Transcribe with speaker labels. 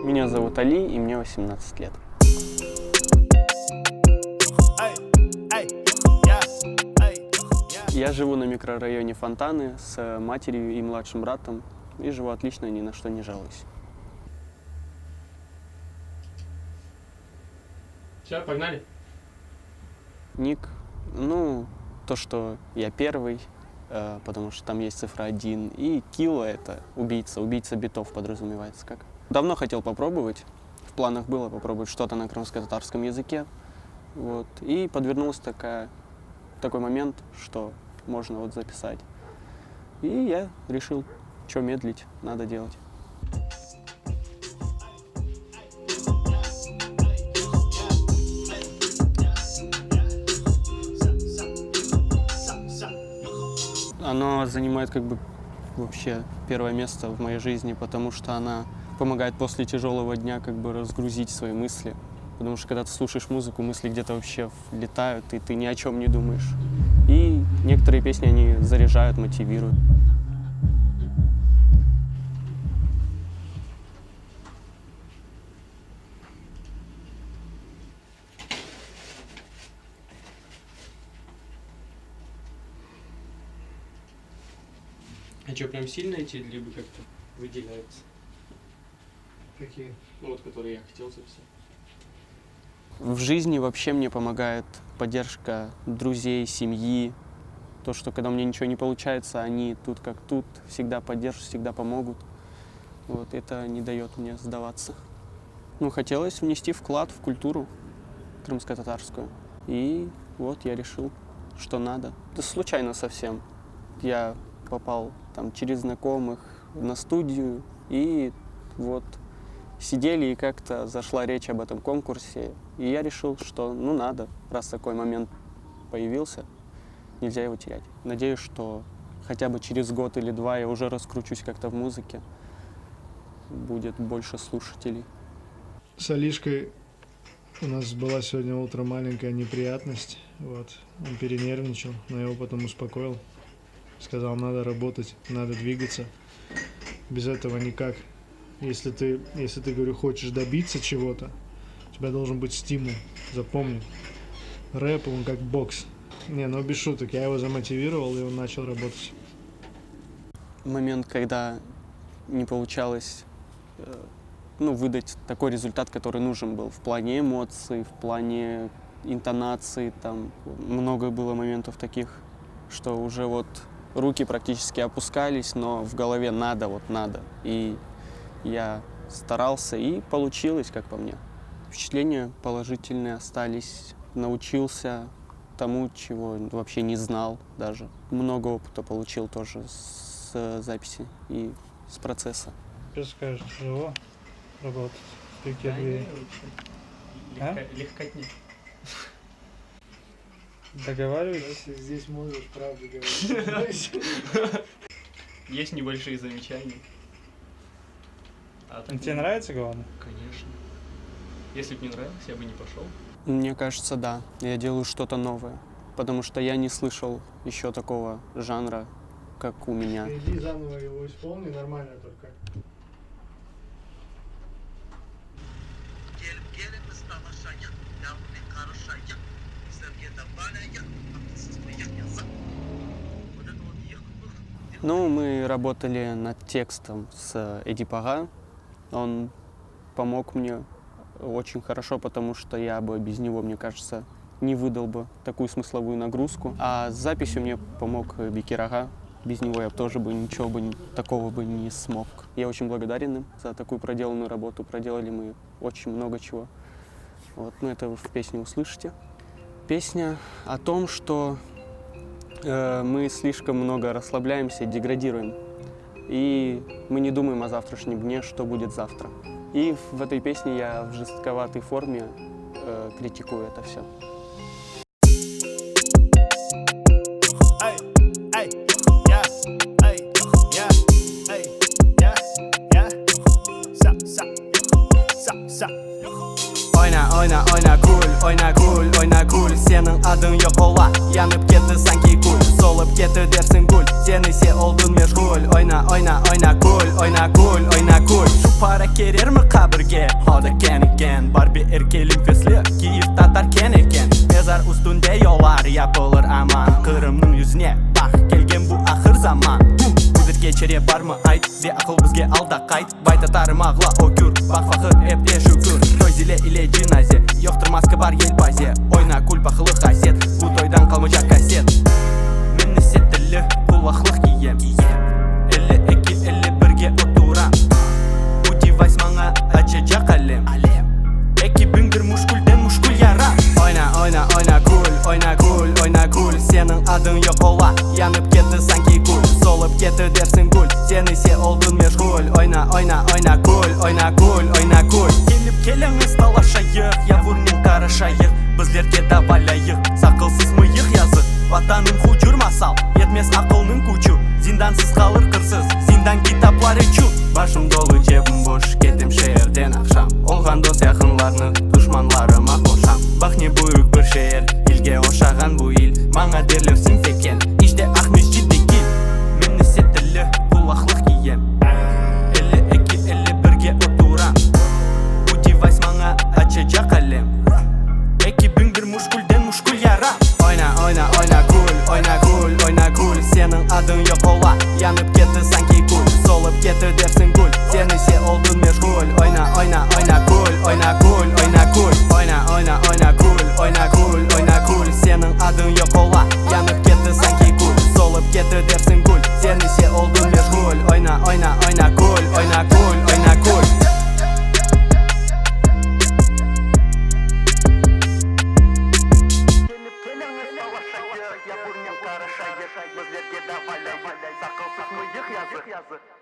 Speaker 1: Меня зовут Али, и мне 18 лет. Я живу на микрорайоне Фонтаны с матерью и младшим братом, и живу отлично, ни на что не жалуюсь.
Speaker 2: Все, погнали.
Speaker 1: Ник, ну, то, что я первый, потому что там есть цифра 1, и Килла — это убийца битов подразумевается как. Давно хотел попробовать, в планах было попробовать что-то на крымско-татарском языке, вот, и подвернулся такой момент, что можно вот записать. И я решил, что медлить, надо делать. Оно занимает как бы вообще первое место в моей жизни, потому что она помогает после тяжелого дня как бы разгрузить свои мысли. Потому что когда ты слушаешь музыку, мысли где-то вообще летают, и ты ни о чем не думаешь. И некоторые песни, они заряжают, мотивируют.
Speaker 2: А что, прям сильно эти либо как-то выделяются?
Speaker 3: Какие?
Speaker 2: Ну вот, которые я хотел записать.
Speaker 1: В жизни вообще мне помогает поддержка друзей, семьи. То, что когда у меня ничего не получается, они тут как тут, всегда поддержат, всегда помогут. Вот, это не дает мне сдаваться. Ну, хотелось внести вклад в культуру крымско-татарскую. И вот я решил, что надо. Это случайно совсем. Я попал там через знакомых на студию, и вот сидели, и как-то зашла речь об этом конкурсе, и я решил, что ну надо, раз такой момент появился, нельзя его терять. Надеюсь, что хотя бы через год или два я уже раскручусь как-то в музыке, будет больше слушателей.
Speaker 3: С Алишкой у нас была сегодня утром маленькая неприятность, вот, он перенервничал, но я его потом успокоил. Сказал, надо работать, надо двигаться. Без этого никак. Если ты, говорю, хочешь добиться чего-то, у тебя должен быть стимул. Запомни. Рэп, он как бокс. Не, ну без шуток. Я его замотивировал, и он начал работать.
Speaker 1: Момент, когда не получалось выдать такой результат, который нужен был в плане эмоций, в плане интонации. Там много было моментов таких, что уже вот руки практически опускались, но в голове надо. И я старался, и получилось, как по мне. Впечатления положительные остались. Научился тому, чего вообще не знал даже. Много опыта получил тоже с записи и с процесса.
Speaker 4: Что скажешь, тяжело работать в Петербурге?
Speaker 2: Легкотня.
Speaker 4: Договаривайтесь?
Speaker 3: Здесь можешь правду говорить.
Speaker 2: Есть небольшие замечания.
Speaker 4: Тебе нравится, главное?
Speaker 2: Конечно. Если бы не нравилось, я бы не пошел.
Speaker 1: Мне кажется, да. Я делаю что-то новое. Потому что я не слышал еще такого жанра, как у меня.
Speaker 3: Иди заново его исполни, нормально только.
Speaker 1: Ну, мы работали над текстом с Эди Пага. Он помог мне очень хорошо, потому что я бы без него, мне кажется, не выдал бы такую смысловую нагрузку. А с записью мне помог Бекир Ага. Без него я тоже такого бы не смог. Я очень благодарен им за такую проделанную работу. Проделали мы очень много чего. Вот, ну, это вы в песне услышите. Песня о том, что мы слишком много расслабляемся, деградируем. И мы не думаем о завтрашнем дне, что будет завтра. И в этой песне я в жестковатой форме критикую это все.
Speaker 5: Oyna gul Senin adın yok ola Yanıp ketdi sanki gul Solup ketdi dersin gul Sen ise oldun meşgul Oyna gul para kerer mi kabirge? Hada kenigen bar bir erkelim fesli Kiyif tatar keneken Mezar üstünde yollar yapılır aman Kırımның yüzüne bak kelgen bu ahır zaman Güdür geçere bar mı ayt Ve akıl bizge alda kayt Baytatarım ağla o gür Bak fakir eple şükür Toy zile ile cinaze Yoktur maske bar yel baze Oyna kul bakılı haset Bu toydan kalmayacak kaset Мен hissettirli kulaklık giyem 52 51'ge oturam Bu device bana açacak alem Ekibindir muşkulden muşkul yaram Oyna oyna oyna kul oyna kul oyna kul Senin adın yok ola Yanıp ketті sanki kul Solup ketті dersin kul Sen ise oldun meşgul Oyna oyna oyna kul oyna kul oyna kul Gelip kelеңіз талашайық Явурмен қарашайық Bizlerге davalayық Сақылсыз миық yazık Vatanın hucur masal Yetmez akılның күчі Zindansız kalır kırsız Zindan kitapları çu Başım dolu cebim boş Kettim şehirden akşam Olған dос yakınlarını Düşmanlarıma koşam Bak ne büyük bir şehir İlge oşağan bu il Bana derlersin teken İşte Ahmet değil Men hissettirli kulaklık giyem 52 51'ge oturam Bu device bana açacak alem Ekibindir muşkulden muşkul yaram Oyna oyna oyna kul oyna kul oyna kul Senin adın yok ola Yanıp ketті sanki kul Solup ketті dersin kul Sen ise oldun meşgul Oyna oyna oyna kul oyna kul oyna kul Oyna oyna oyna kul oyna kul oyna kul Senin adın yok ola Yanıp ketті sanki kul Solup ketті dersin kul Sen ise oldun meşgul Oyna oyna oyna kul oyna kul oyna kul Явурмен қарашайық Bizlerге davalayық Сақылсыз миық yazık